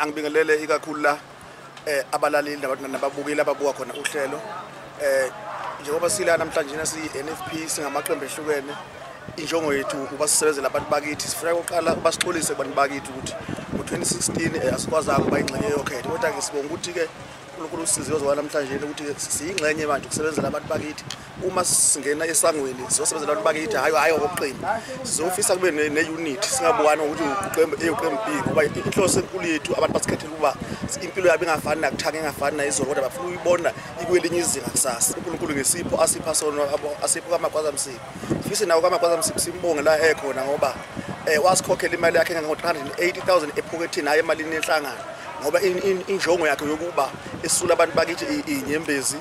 Angibingelele ikakhulu la abalaleli nababukeli ababuka khona uhlelo njengoba sila namhlanje siyi-NFP singamaqembu ehlukene. Injongo yethu ukuba sisebenzele abantu bakithi, sifuna ukuqala basixolise kubantu bakithi ukuthi ngo-2016 asikwazanga ukuba ingxenye yokhetho, kodwa ke sibonga ukuthi ke uNkulunkulu usize uzwa namhlanje ukuthi siyingxenye manje ukusebenzela abantu bakithi. Uma singena esangweni siyosebenzela abantu bakithi, hayi oqembu. Sizofisa kube ne-unit, singabukani ukuthi uqembu B ngoba inhloso enkulu yethu abantu basikhethela ukuba impilo yabo ingafani nakuthanga, ingafani nayizolo, kodwa bafuna ukuyibona ikwelinye izinga kusasa. uNkulunkulu ngesipho asipha sona, asipho kaMagwazamsipho. Sifise nawo kaMagwazamsipho simbonge la ekhona ngoba wasikhokhela imali yakhe ngo-380,000 ephokethini, hayi emalini yenhlangano, ngoba injongo yakhe yokuba esula abantu bakithi inyembezi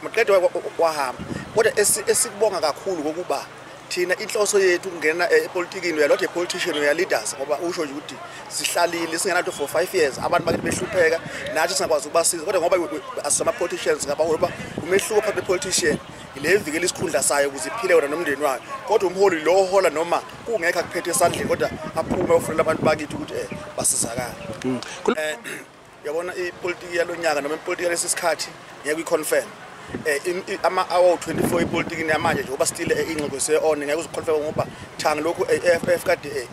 maqedwe wahamba. Kodwa esikubonga kakhulu ngokuba thina inhloso yethu kungena epolitikini, uyalothe politician, uyaleaders, ngoba usho nje ukuthi sihlalile singenanto for 5 years, abantu bakithi behlupheka, nathi singakwazi ukubasiza. Kodwa ngoba asoma politicians ngabaholi umehluko phakathi kwe-politician ile evikela isikhundla sayo ukuze iphile wona nomndeni wayo, kodwa umholi lo hola noma kungekho akuphethe esandleni kodwa aphume ufunela abantu bakithi ukuthi basizakala. Yabona ipolitiki yalonyaka noma ipolitiki yalesikhathi ngeke uyiconfirm. Ama-hour 24 ipolitikini yamanje njengoba still ingxoxo se-on, ngeke uziconfirm ngoba thanga lokhu AFF kade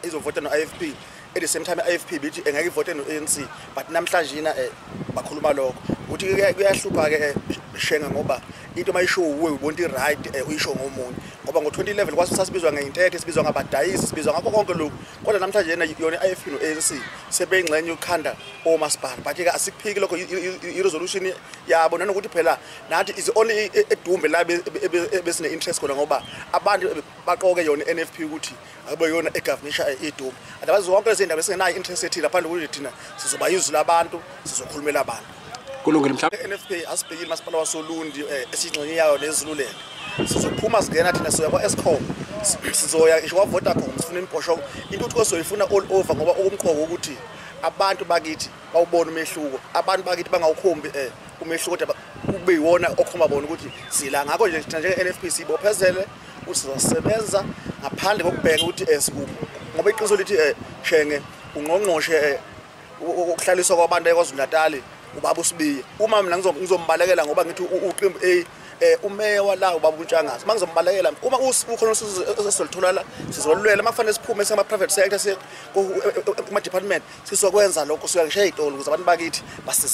izovota no-IFP, at the same time i-IFP bithi engeke ivote no-ANC, but namhlanje bakhuluma lokho ukuthi kuyahlupha-ke Shenga ngoba into mayisho uwe ubona i-right uyisho ngomunye, ngoba ngo-2011 kwasasibizwa ngeyintethe, sibizwa ngabadayisi, sibizwa ngakho konke lokhu, kodwa namhlanje yona i-IFP no-ANC sebeyingxenye yokukhanda omasipala. But-ke asikuphiki lokho i-resolution yabo, nanokuthi phela nathi is only edumbe la besine-interest khona ngoba abantu baqoke yona i-NFP ukuthi akube yona egovernisha idumbe. Otherwise zonke lezi ndaba esingenayo interest ethile ngaphandle kokuthi thina sizoba yizwi labantu, sizokhulumela abantu. Kulungile mhlawumbe NFP asibhekile masipala wasoLundi esingxenye yayo nezilulele. Sizophuma singena thina soya kwa-Eskom, sizoya ngisho kwa-Vodacom, sifuna imibhosho. Intuthuko soyifuna all over ngoba okumqoka ukuthi abantu bakithi bawubona umehluko, abantu bakithi bangawukhombi umehluko, kodwa kube yiwona okhomba bona ukuthi sila. Ngakho nje thina njenge-NFP sibophezele ukuthi sizosebenza ngaphandle kokubheka ukuthi sikuphi, ngoba iqiniso lithi Shenge ungqongqoshe ukuhlaliswa kwabantu eKwaZulu-Natal ubaba uSibiya. Uma mina ngizombalekela ngoba ngithi uqembu umeya wala ubaba uNtshangase, mangizombalekela uma ukhona usizolithola la sizolwela, makufanele siphume sema-private sector kuma-department sizokwenza lokho, siyangishaya iy'tolo ukuze abantu bakithi basize.